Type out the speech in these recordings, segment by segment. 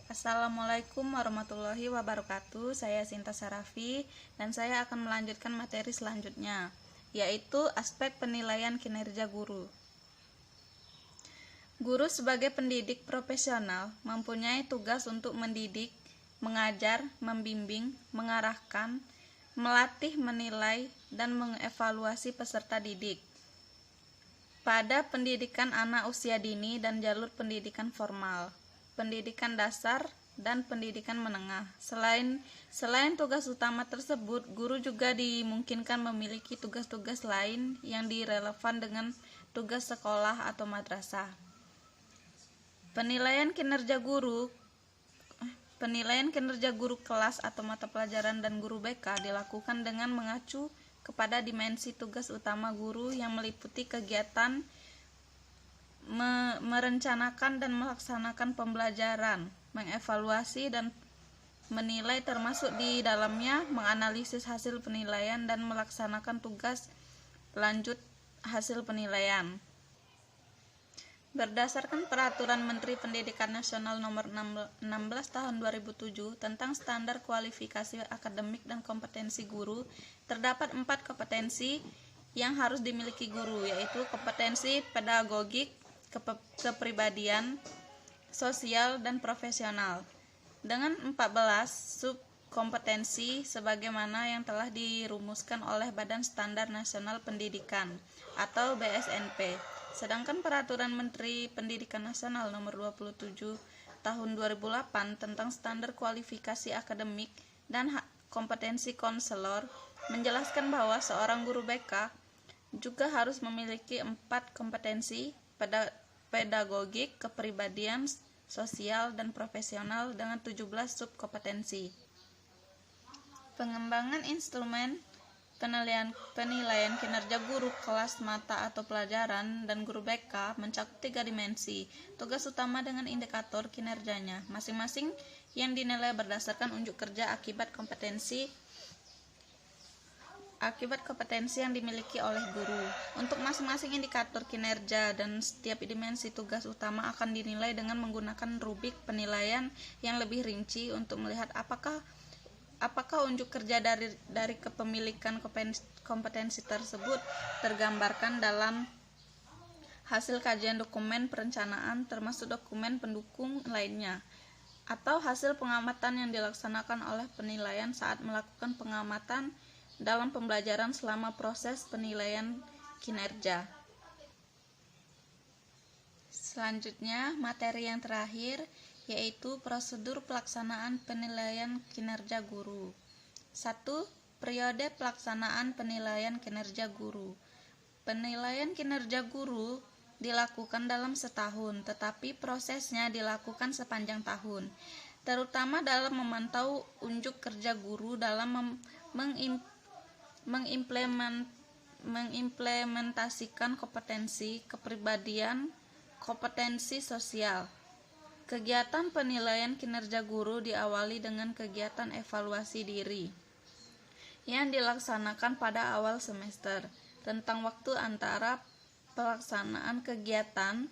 Assalamualaikum warahmatullahi wabarakatuh. Saya Sinta Sarafi dan saya akan melanjutkan materi selanjutnya, yaitu aspek penilaian kinerja guru. Guru sebagai pendidik profesional mempunyai tugas untuk mendidik, mengajar, membimbing, mengarahkan, melatih, menilai, dan mengevaluasi peserta didik pada pendidikan anak usia dini dan jalur pendidikan formal, pendidikan dasar, dan pendidikan menengah. Selain tugas utama tersebut, guru juga dimungkinkan memiliki tugas-tugas lain yang direlevan dengan tugas sekolah atau madrasah. Penilaian kinerja guru kelas atau mata pelajaran dan guru BK dilakukan dengan mengacu kepada dimensi tugas utama guru yang meliputi kegiatan merencanakan dan melaksanakan pembelajaran, mengevaluasi dan menilai, termasuk di dalamnya menganalisis hasil penilaian dan melaksanakan tugas lanjut hasil penilaian. Berdasarkan Peraturan Menteri Pendidikan Nasional Nomor 16 Tahun 2007 tentang standar kualifikasi akademik dan kompetensi guru, terdapat 4 kompetensi yang harus dimiliki guru, yaitu kompetensi pedagogik, kepribadian, sosial, dan profesional, dengan 14 subkompetensi sebagaimana yang telah dirumuskan oleh Badan Standar Nasional Pendidikan atau BSNP. Sedangkan Peraturan Menteri Pendidikan Nasional Nomor 27 Tahun 2008 tentang standar kualifikasi akademik dan kompetensi konselor menjelaskan bahwa seorang guru BK juga harus memiliki 4 kompetensi pedagogik, kepribadian, sosial, dan profesional dengan 17 subkompetensi. Pengembangan instrumen penilaian kinerja guru kelas mata atau pelajaran dan guru BK mencakup 3 dimensi, tugas utama dengan indikator kinerjanya masing-masing yang dinilai berdasarkan unjuk kerja akibat kompetensi yang dimiliki oleh guru. Untuk masing-masing indikator kinerja dan setiap dimensi tugas utama akan dinilai dengan menggunakan rubrik penilaian yang lebih rinci untuk melihat apakah unjuk kerja dari kepemilikan kompetensi tersebut tergambarkan dalam hasil kajian dokumen perencanaan termasuk dokumen pendukung lainnya, atau hasil pengamatan yang dilaksanakan oleh penilaian saat melakukan pengamatan dalam pembelajaran selama proses penilaian kinerja. Selanjutnya, materi yang terakhir yaitu prosedur pelaksanaan penilaian kinerja guru. 1. Periode pelaksanaan penilaian kinerja guru. Penilaian kinerja guru dilakukan dalam setahun, tetapi prosesnya dilakukan sepanjang tahun, terutama dalam memantau unjuk kerja guru dalam mengimplementasikan kompetensi, kepribadian, kompetensi sosial. Kegiatan penilaian kinerja guru diawali dengan kegiatan evaluasi diri yang dilaksanakan pada awal semester. Rentang waktu antara pelaksanaan kegiatan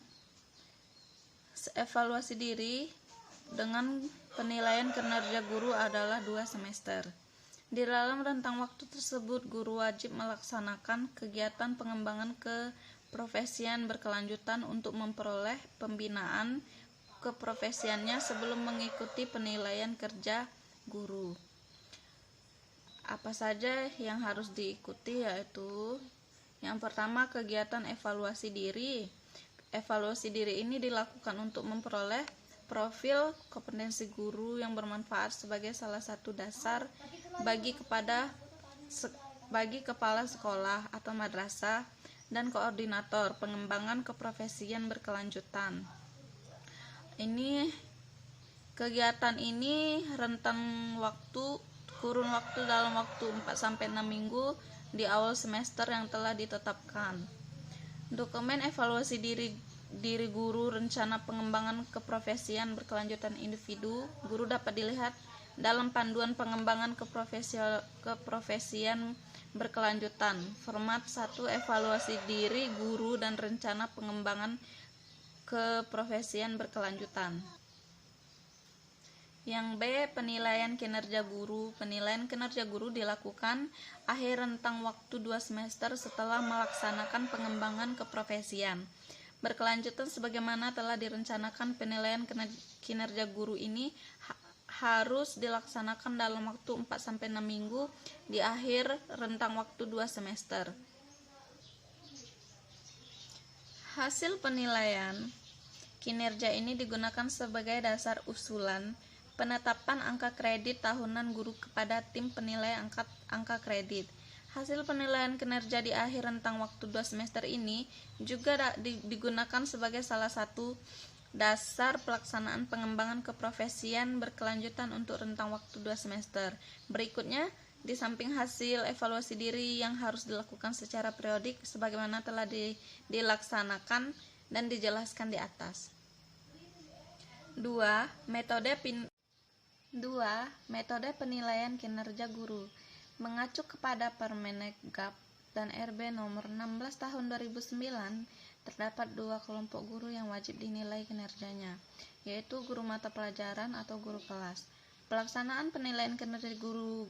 evaluasi diri dengan penilaian kinerja guru adalah 2 semester. Di dalam rentang waktu tersebut, guru wajib melaksanakan kegiatan pengembangan keprofesian berkelanjutan untuk memperoleh pembinaan keprofesiannya sebelum mengikuti penilaian kerja guru. Apa saja yang harus diikuti, yaitu yang pertama, kegiatan evaluasi diri. Evaluasi diri ini dilakukan untuk memperoleh profil kompetensi guru yang bermanfaat sebagai salah satu dasar bagi kepala sekolah atau madrasah dan koordinator pengembangan keprofesian berkelanjutan. Kegiatan ini kurun waktu dalam waktu 4-6 minggu di awal semester yang telah ditetapkan. Dokumen evaluasi diri guru, rencana pengembangan keprofesian berkelanjutan individu guru dapat dilihat dalam panduan pengembangan keprofesian berkelanjutan. Format 1, evaluasi diri guru dan rencana pengembangan keprofesian berkelanjutan. Yang B, penilaian kinerja guru. Penilaian kinerja guru dilakukan akhir rentang waktu 2 semester setelah melaksanakan pengembangan keprofesian. Berkelanjutan sebagaimana telah direncanakan, penilaian kinerja guru ini harus dilaksanakan dalam waktu 4-6 minggu di akhir rentang waktu 2 semester. Hasil penilaian kinerja ini digunakan sebagai dasar usulan penetapan angka kredit tahunan guru kepada tim penilai angka kredit. Hasil penilaian kinerja di akhir rentang waktu 2 semester ini juga digunakan sebagai salah satu dasar pelaksanaan pengembangan keprofesian berkelanjutan untuk rentang waktu 2 semester. Berikutnya, di samping hasil evaluasi diri yang harus dilakukan secara periodik sebagaimana telah dilaksanakan dan dijelaskan di atas. 2. Metode penilaian kinerja guru. Mengacu kepada Permenegap dan RB nomor 16 tahun 2009, terdapat 2 kelompok guru yang wajib dinilai kinerjanya, yaitu guru mata pelajaran atau guru kelas. Pelaksanaan penilaian kinerja guru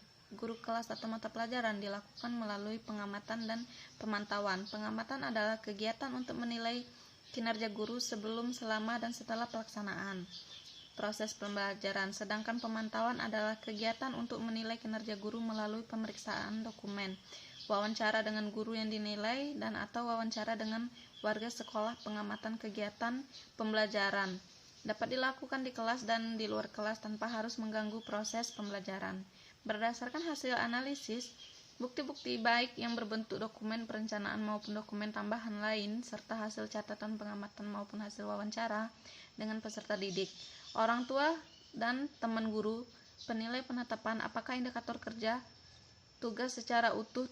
kelas atau mata pelajaran dilakukan melalui pengamatan dan pemantauan. Pengamatan adalah kegiatan untuk menilai kinerja guru sebelum, selama, dan setelah pelaksanaan proses pembelajaran, sedangkan pemantauan adalah kegiatan untuk menilai kinerja guru melalui pemeriksaan dokumen, wawancara dengan guru yang dinilai, dan atau wawancara dengan warga sekolah. Pengamatan kegiatan pembelajaran dapat dilakukan di kelas dan di luar kelas tanpa harus mengganggu proses pembelajaran. Berdasarkan hasil analisis, bukti-bukti baik yang berbentuk dokumen perencanaan maupun dokumen tambahan lain, serta hasil catatan pengamatan maupun hasil wawancara dengan peserta didik, orang tua, dan teman guru, penilai penetapan apakah indikator kerja tugas secara utuh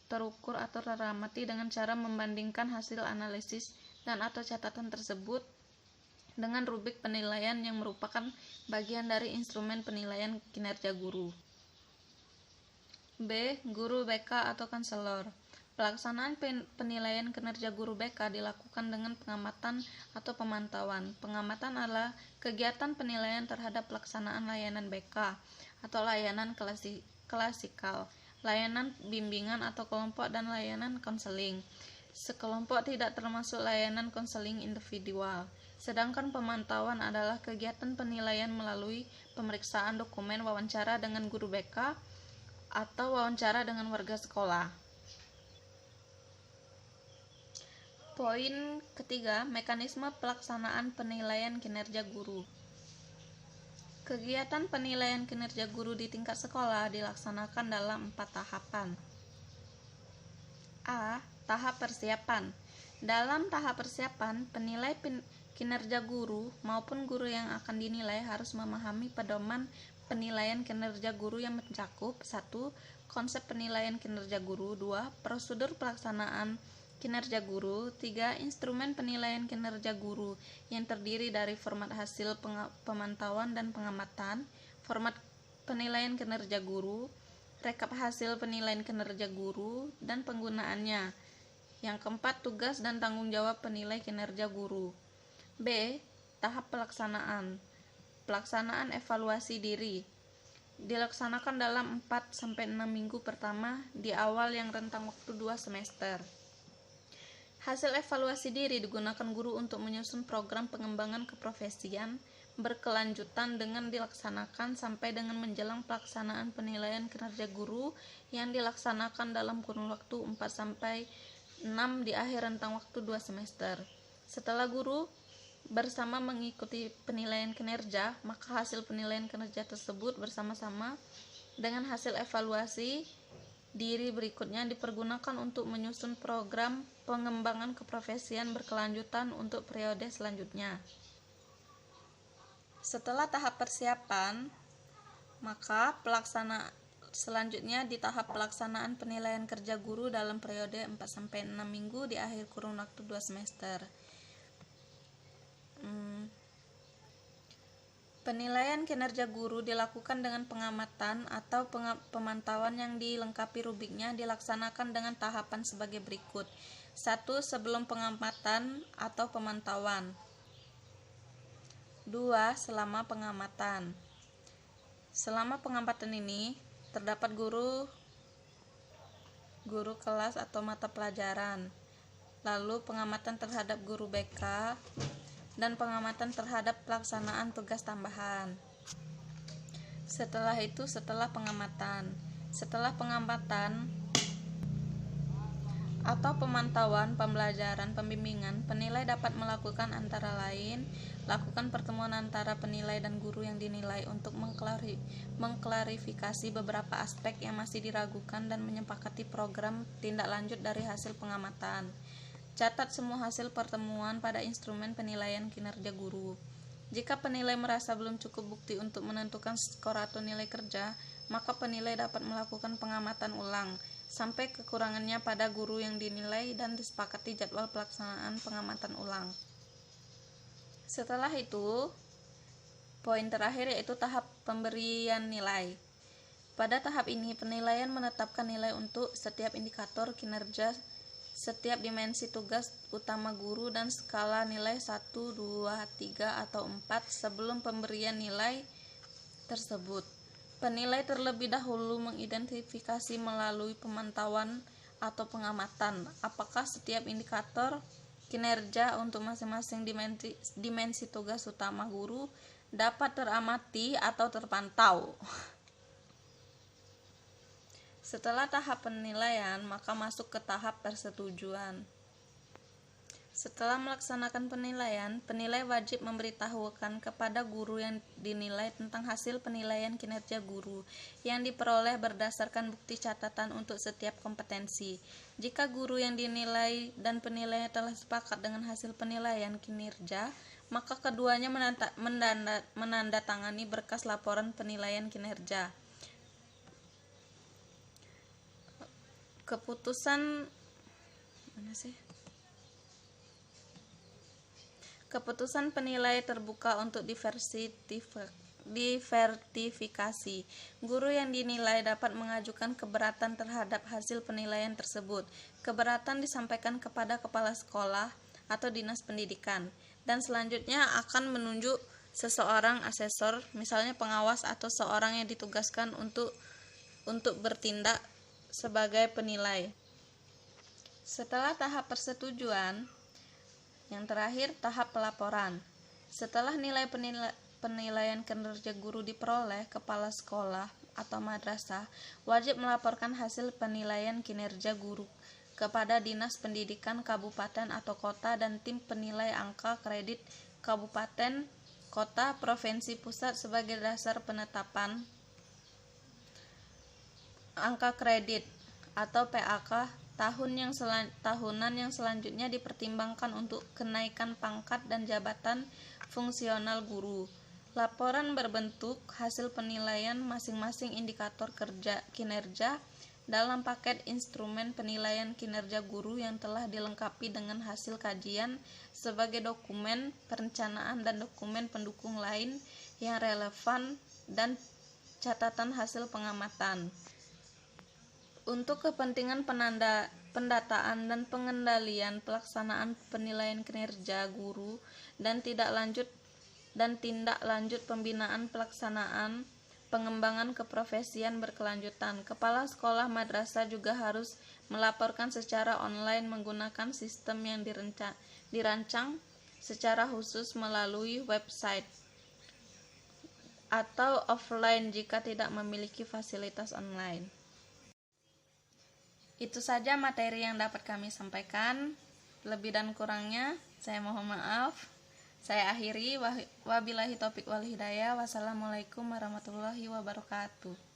terukur atau teramati dengan cara membandingkan hasil analisis dan atau catatan tersebut dengan rubrik penilaian yang merupakan bagian dari instrumen penilaian kinerja guru. B. Guru BK atau konselor. Pelaksanaan penilaian kinerja guru BK dilakukan dengan pengamatan atau pemantauan. Pengamatan adalah kegiatan penilaian terhadap pelaksanaan layanan BK atau layanan klasikal, layanan bimbingan atau kelompok, dan layanan konseling. Sekelompok tidak termasuk layanan konseling individual. Sedangkan pemantauan adalah kegiatan penilaian melalui pemeriksaan dokumen, wawancara dengan guru BK, atau wawancara dengan warga sekolah. Poin ketiga, mekanisme pelaksanaan penilaian kinerja guru. Kegiatan penilaian kinerja guru di tingkat sekolah dilaksanakan dalam 4 tahapan. A. Tahap persiapan. Dalam tahap persiapan, penilai kinerja guru maupun guru yang akan dinilai harus memahami pedoman penilaian kinerja guru yang mencakup 1. Konsep penilaian kinerja guru. 2. Prosedur pelaksanaan kinerja guru. 3. Instrumen penilaian kinerja guru yang terdiri dari format hasil pemantauan dan pengamatan, format penilaian kinerja guru, rekap hasil penilaian kinerja guru, dan penggunaannya. Yang keempat, tugas dan tanggung jawab penilai kinerja guru. B. Tahap pelaksanaan. Pelaksanaan evaluasi diri dilaksanakan dalam 4-6 minggu pertama di awal yang rentang waktu 2 semester. Hasil evaluasi diri digunakan guru untuk menyusun program pengembangan keprofesian berkelanjutan dengan dilaksanakan sampai dengan menjelang pelaksanaan penilaian kinerja guru yang dilaksanakan dalam kurun waktu 4-6 di akhir rentang waktu 2 semester. Setelah guru bersama mengikuti penilaian kinerja, maka hasil penilaian kinerja tersebut bersama-sama dengan hasil evaluasi diri berikutnya dipergunakan untuk menyusun program pengembangan keprofesian berkelanjutan untuk periode selanjutnya. Setelah tahap persiapan, maka selanjutnya di tahap pelaksanaan penilaian kerja guru dalam periode 4-6 minggu di akhir kurun waktu 2 semester. Penilaian kinerja guru dilakukan dengan pengamatan atau pemantauan yang dilengkapi rubriknya dilaksanakan dengan tahapan sebagai berikut. 1. Sebelum pengamatan atau pemantauan. 2. Selama pengamatan. Selama pengamatan ini terdapat guru kelas atau mata pelajaran, lalu pengamatan terhadap guru BK, dan pengamatan terhadap pelaksanaan tugas tambahan. Setelah itu, setelah pengamatan atau pemantauan pembelajaran pembimbingan, penilai dapat melakukan antara lain lakukan pertemuan antara penilai dan guru yang dinilai untuk mengklarifikasi beberapa aspek yang masih diragukan dan menyepakati program tindak lanjut dari hasil pengamatan. Catat semua hasil pertemuan pada instrumen penilaian kinerja guru. Jika penilai merasa belum cukup bukti untuk menentukan skor atau nilai kerja, maka penilai dapat melakukan pengamatan ulang sampai kekurangannya pada guru yang dinilai dan disepakati jadwal pelaksanaan pengamatan ulang. Setelah itu, poin terakhir yaitu tahap pemberian nilai. Pada tahap ini, penilaian menetapkan nilai untuk setiap indikator kinerja, setiap dimensi tugas utama guru, dan skala nilai 1, 2, 3, atau 4 sebelum pemberian nilai tersebut. Penilai terlebih dahulu mengidentifikasi melalui pemantauan atau pengamatan apakah setiap indikator kinerja untuk masing-masing dimensi tugas utama guru dapat teramati atau terpantau. Setelah tahap penilaian, maka masuk ke tahap persetujuan. Setelah melaksanakan penilaian, penilai wajib memberitahukan kepada guru yang dinilai tentang hasil penilaian kinerja guru yang diperoleh berdasarkan bukti catatan untuk setiap kompetensi. Jika guru yang dinilai dan penilaian telah sepakat dengan hasil penilaian kinerja, maka keduanya menandatangani berkas laporan penilaian kinerja. Keputusan penilai terbuka untuk divertifikasi. Guru yang dinilai dapat mengajukan keberatan terhadap hasil penilaian tersebut. Keberatan disampaikan kepada kepala sekolah atau dinas pendidikan, dan selanjutnya akan menunjuk seseorang asesor, misalnya pengawas atau seorang yang ditugaskan untuk bertindak sebagai penilai. Setelah tahap persetujuan, yang terakhir, tahap pelaporan. Setelah nilai penilaian kinerja guru diperoleh, kepala sekolah atau madrasah wajib melaporkan hasil penilaian kinerja guru kepada Dinas Pendidikan Kabupaten atau Kota dan tim penilai angka kredit Kabupaten, Kota, Provinsi, Pusat sebagai dasar penetapan angka kredit atau PAK tahunan yang selanjutnya dipertimbangkan untuk kenaikan pangkat dan jabatan fungsional guru. Laporan berbentuk hasil penilaian masing-masing indikator kinerja dalam paket instrumen penilaian kinerja guru yang telah dilengkapi dengan hasil kajian sebagai dokumen perencanaan dan dokumen pendukung lain yang relevan dan catatan hasil pengamatan. Untuk kepentingan pendataan dan pengendalian pelaksanaan penilaian kinerja guru dan tindak lanjut pembinaan pelaksanaan pengembangan keprofesian berkelanjutan, kepala sekolah madrasah juga harus melaporkan secara online menggunakan sistem yang dirancang secara khusus melalui website atau offline jika tidak memiliki fasilitas online. Itu saja materi yang dapat kami sampaikan. Lebih dan kurangnya saya mohon maaf. Saya akhiri. Wabillahi taufik wal hidayah. Wassalamualaikum warahmatullahi wabarakatuh.